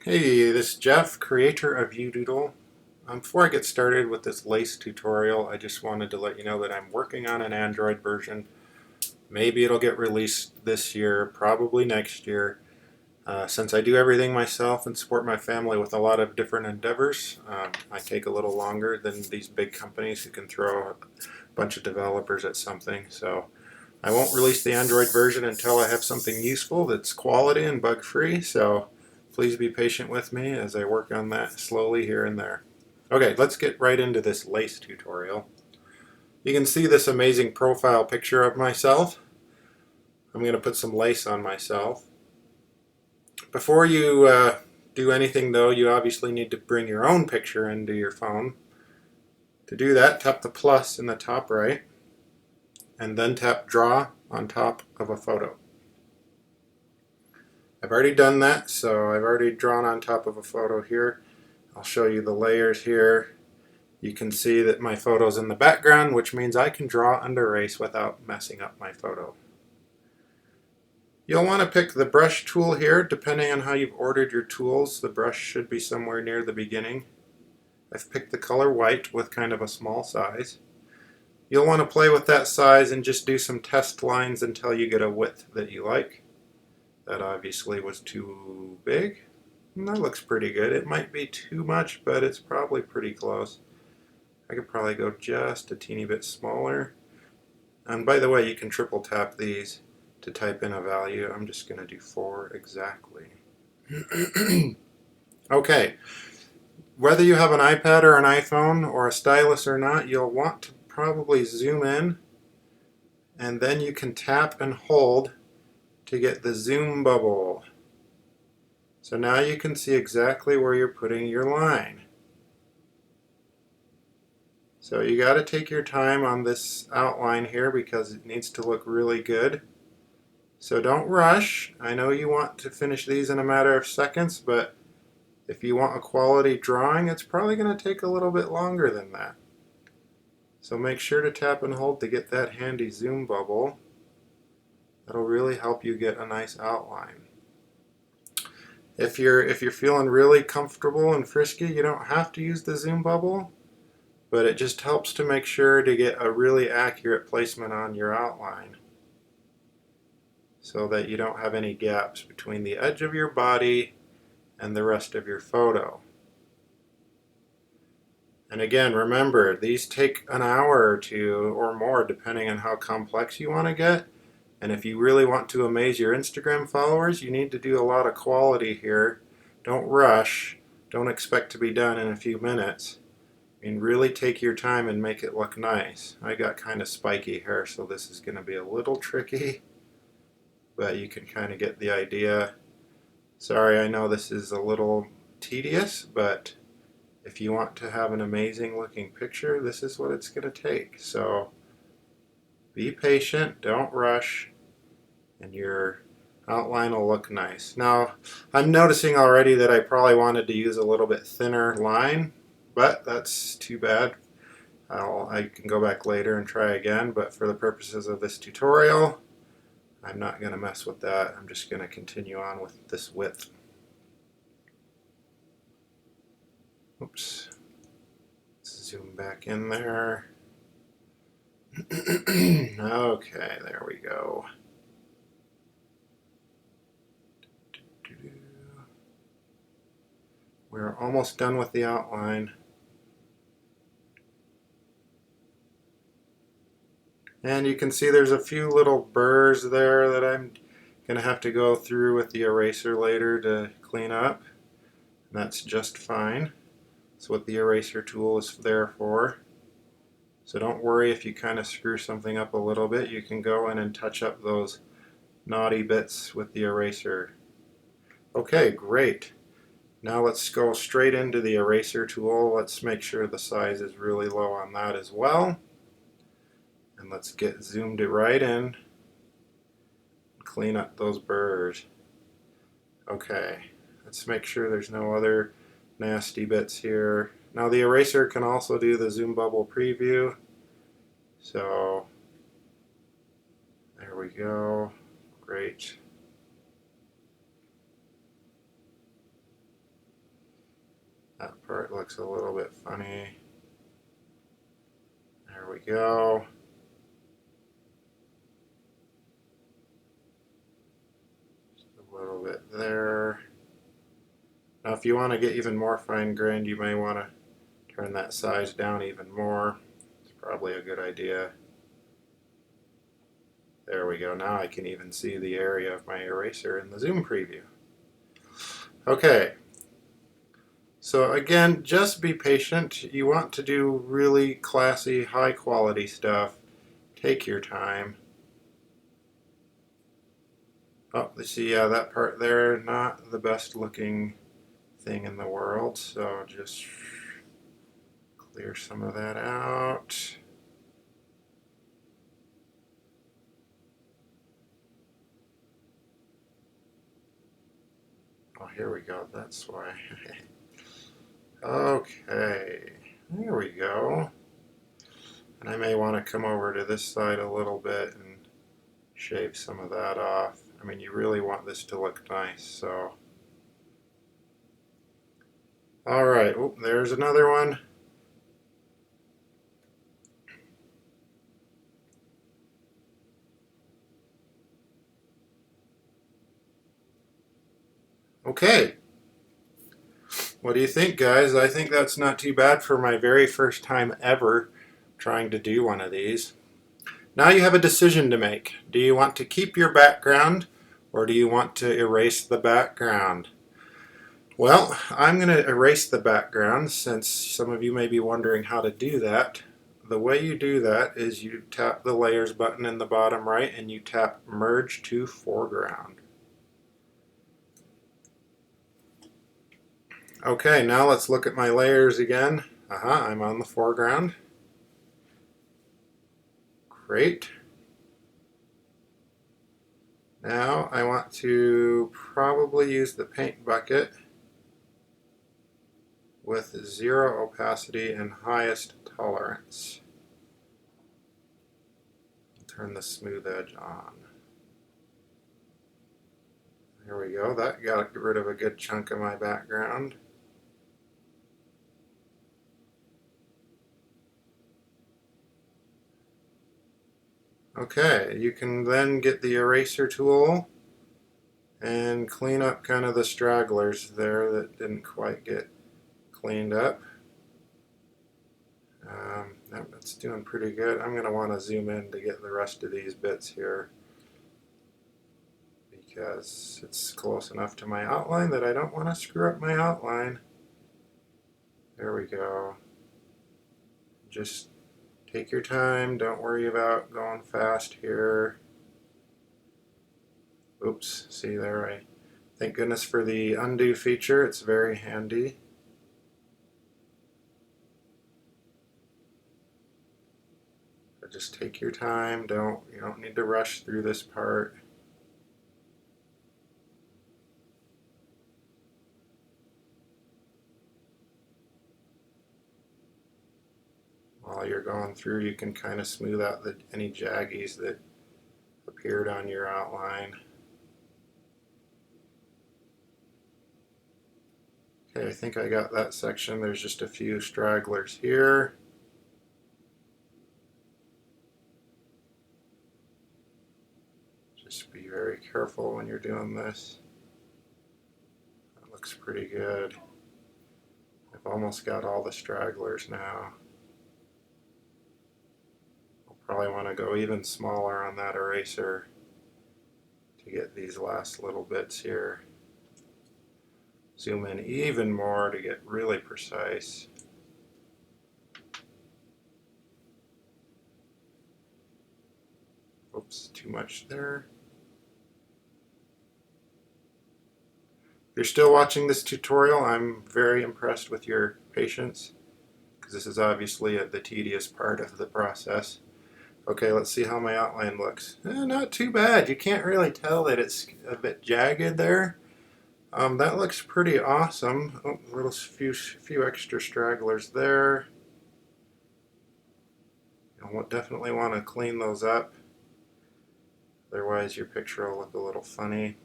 Hey, this is Jeff, creator of Doodle. Before I get started with this lace tutorial, I just wanted to let you know that I'm working on an Android version. Maybe it'll get released this year, probably next year. Since I do everything myself and support my family with a lot of different endeavors, I take a little longer than these big companies who can throw a bunch of developers at something. So I won't release the Android version until I have something useful that's quality and bug-free. So please be patient with me as I work on that slowly here and there. Okay, let's get right into this lace tutorial. You can see this amazing profile picture of myself. I'm going to put some lace on myself. Before you do anything though, you obviously need to bring your own picture into your phone. To do that, tap the plus in the top right, and then tap draw on top of a photo. I've already done that, so I've already drawn on top of a photo here. I'll show you the layers here. You can see that my photo's in the background, which means I can draw and erase without messing up my photo. You'll want to pick the brush tool here. Depending on how you've ordered your tools, the brush should be somewhere near the beginning. I've picked the color white with kind of a small size. You'll want to play with that size and just do some test lines until you get a width that you like. That obviously was too big. That looks pretty good. It might be too much, but it's probably pretty close. I could probably go just a teeny bit smaller. And by the way, you can triple tap these to type in a value. I'm just going to do 4 exactly. Okay, whether you have an iPad or an iPhone or a stylus or not, you'll want to probably zoom in, and then you can tap and hold to get the zoom bubble. So now you can see exactly where you're putting your line. So you got to take your time on this outline here because it needs to look really good. So don't rush. I know you want to finish these in a matter of seconds, but if you want a quality drawing, it's probably going to take a little bit longer than that. So make sure to tap and hold to get that handy zoom bubble. That'll really help you get a nice outline. If you're feeling really comfortable and frisky, you don't have to use the zoom bubble, but it just helps to make sure to get a really accurate placement on your outline so that you don't have any gaps between the edge of your body and the rest of your photo. And again, remember, these take an hour or two or more depending on how complex you want to get. And if you really want to amaze your Instagram followers, you need to do a lot of quality here. Don't rush. Don't expect to be done in a few minutes. I mean, really take your time and make it look nice. I got kind of spiky hair, so this is going to be a little tricky, but you can kind of get the idea. Sorry, I know this is a little tedious, but if you want to have an amazing looking picture, this is what it's going to take. So be patient, don't rush, and your outline will look nice. Now, I'm noticing already that I probably wanted to use a little bit thinner line, but that's too bad. I can go back later and try again, but for the purposes of this tutorial, I'm not going to mess with that. I'm just going to continue on with this width. Oops. Let's zoom back in there. Okay, there we go. We're almost done with the outline. And you can see there's a few little burrs there that I'm going to have to go through with the eraser later to clean up. And that's just fine. That's what the eraser tool is there for. So don't worry if you kind of screw something up a little bit. You can go in and touch up those naughty bits with the eraser. Okay, great. Now let's go straight into the eraser tool. Let's make sure the size is really low on that as well. And let's get zoomed it right in. Clean up those burrs. Okay, let's make sure there's no other nasty bits here. Now the eraser can also do the zoom bubble preview. So there we go. Great. That part looks a little bit funny. There we go. Just a little bit there. Now if you want to get even more fine-grained, you may want to turn that size down even more. It's probably a good idea. There we go. Now I can even see the area of my eraser in the zoom preview. Okay. So again, just be patient. You want to do really classy, high quality stuff. Take your time. Oh, see, yeah, that part there, not the best looking thing in the world. So just clear some of that out. Oh, here we go. That's why. Okay, there we go. And I may want to come over to this side a little bit and shave some of that off. I mean, you really want this to look nice, so. All right, oh, there's another one. Okay. What do you think, guys? I think that's not too bad for my very first time ever trying to do one of these. Now you have a decision to make. Do you want to keep your background or do you want to erase the background? Well, I'm going to erase the background since some of you may be wondering how to do that. The way you do that is you tap the layers button in the bottom right and you tap merge to foreground. Okay, now let's look at my layers again. I'm on the foreground. Great. Now I want to probably use the paint bucket with 0 opacity and highest tolerance. Turn the smooth edge on. There we go. That got rid of a good chunk of my background. Okay, you can then get the eraser tool and clean up kind of the stragglers there that didn't quite get cleaned up. That's doing pretty good. I'm going to want to zoom in to get the rest of these bits here because it's close enough to my outline that I don't want to screw up my outline. There we go. Just take your time. Don't worry about going fast here. Oops, see there, thank goodness for the undo feature. It's very handy. But just take your time. You don't need to rush through this part. While you're going through, you can kind of smooth out any jaggies that appeared on your outline. Okay, I think I got that section. There's just a few stragglers here. Just be very careful when you're doing this. That looks pretty good. I've almost got all the stragglers now. I'll probably want to go even smaller on that eraser to get these last little bits here. Zoom in even more to get really precise. Oops, too much there. If you're still watching this tutorial, I'm very impressed with your patience because this is obviously the tedious part of the process. Okay, let's see how my outline looks. Not too bad. You can't really tell that it's a bit jagged there. That looks pretty awesome. Oh, little few extra stragglers there. You'll definitely want to clean those up. Otherwise your picture will look a little funny.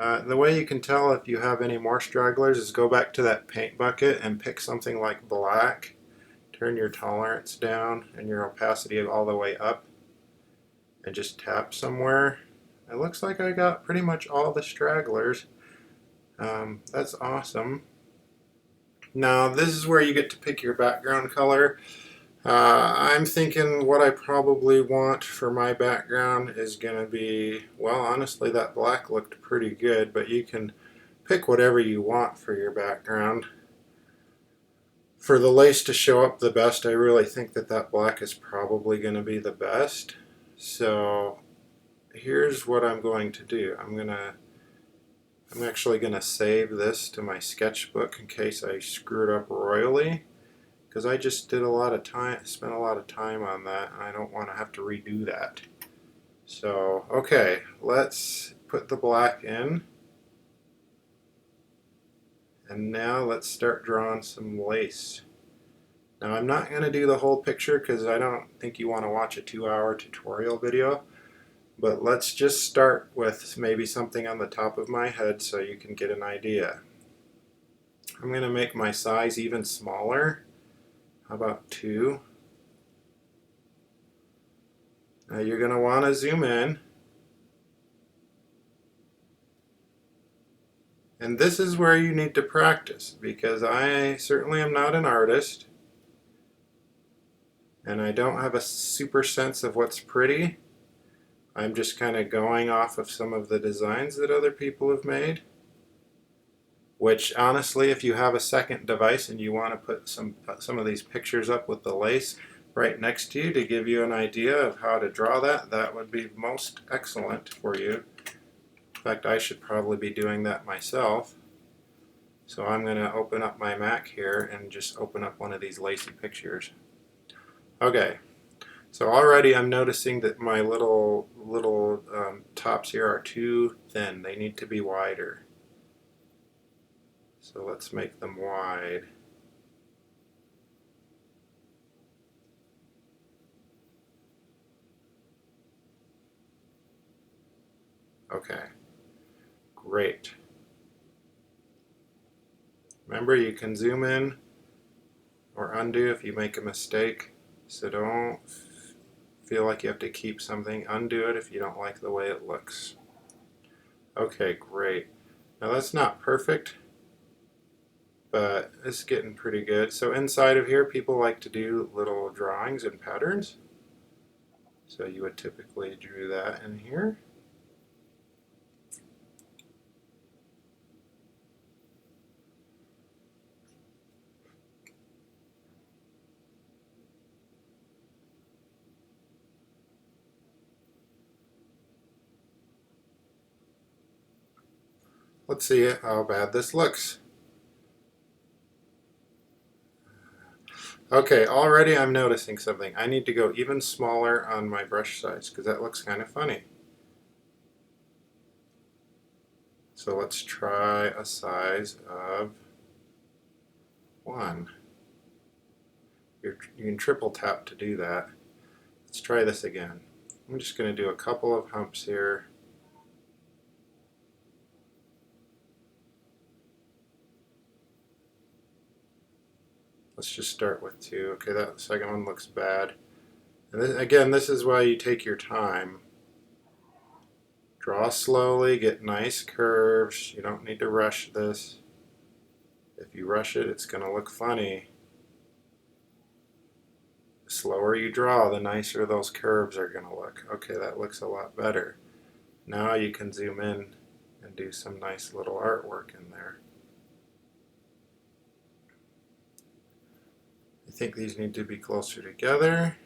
The way you can tell if you have any more stragglers is go back to that paint bucket and pick something like black. Turn your tolerance down and your opacity all the way up and just tap somewhere. It looks like I got pretty much all the stragglers. That's awesome. Now this is where you get to pick your background color. I'm thinking what I probably want for my background is going to be, well, honestly that black looked pretty good, but you can pick whatever you want for your background. For the lace to show up the best, I really think that that black is probably going to be the best. So here's what I'm going to do. I'm actually going to save this to my sketchbook in case I screwed up royally, because I just spent a lot of time on that, and I don't want to have to redo that. So, okay, let's put the black in. And now let's start drawing some lace. Now I'm not going to do the whole picture because I don't think you want to watch a 2-hour tutorial video. But let's just start with maybe something on the top of my head so you can get an idea. I'm going to make my size even smaller. How about 2? Now you're going to want to zoom in. And this is where you need to practice, because I certainly am not an artist and I don't have a super sense of what's pretty. I'm just kind of going off of some of the designs that other people have made, which honestly, if you have a second device and you want to put some of these pictures up with the lace right next to you to give you an idea of how to draw that, that would be most excellent for you. In fact, I should probably be doing that myself. So I'm going to open up my Mac here and just open up one of these lacy pictures. Okay, so already I'm noticing that my little tops here are too thin. They need to be wider. So let's make them wide. Okay, great. Remember, you can zoom in or undo if you make a mistake, so don't feel like you have to keep something. Undo it if you don't like the way it looks. Okay, great. Now that's not perfect, but it's getting pretty good. So inside of here, people like to do little drawings and patterns. So you would typically do that in here. Let's see how bad this looks. Okay, already I'm noticing something. I need to go even smaller on my brush size because that looks kind of funny. So let's try a size of 1. You can triple tap to do that. Let's try this again. I'm just going to do a couple of humps here. Let's just start with 2. Okay, that second one looks bad. And this, again, this is why you take your time. Draw slowly, get nice curves. You don't need to rush this. If you rush it, it's going to look funny. The slower you draw, the nicer those curves are going to look. Okay, that looks a lot better. Now you can zoom in and do some nice little artwork in there. I think these need to be closer together.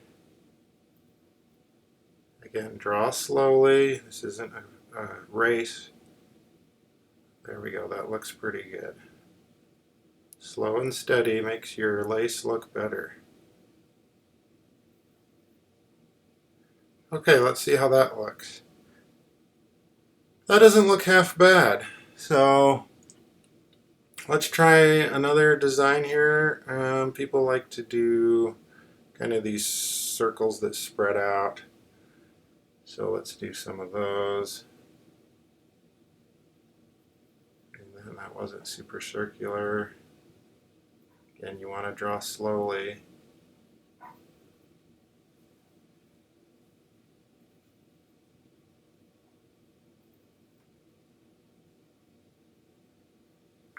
Again, draw slowly. This isn't a race. There we go, that looks pretty good. Slow and steady makes your lace look better. Okay, let's see how that looks. That doesn't look half bad. So let's try another design here. People like to do kind of these circles that spread out. So let's do some of those. that wasn't super circular. Again, you want to draw slowly.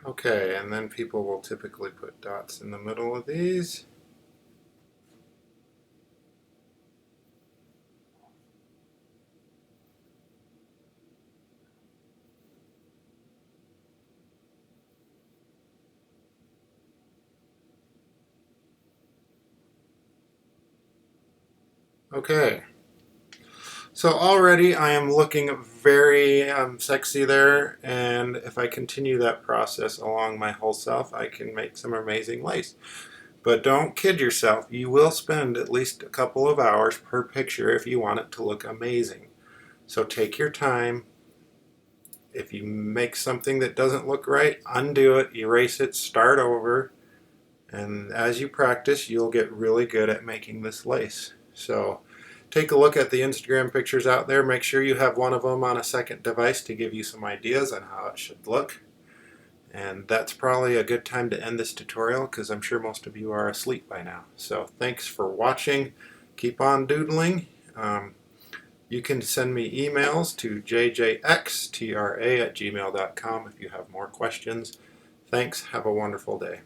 Okay, and then people will typically put dots in the middle of these. Okay, so already I am looking very sexy there, and if I continue that process along my whole self, I can make some amazing lace. But don't kid yourself, you will spend at least a couple of hours per picture if you want it to look amazing. So take your time. If you make something that doesn't look right, undo it, erase it, start over, and as you practice, you'll get really good at making this lace. So take a look at the Instagram pictures out there. Make sure you have one of them on a second device to give you some ideas on how it should look. And that's probably a good time to end this tutorial because I'm sure most of you are asleep by now. So thanks for watching. Keep on doodling. You can send me emails to jjxtra@gmail.com if you have more questions. Thanks. Have a wonderful day.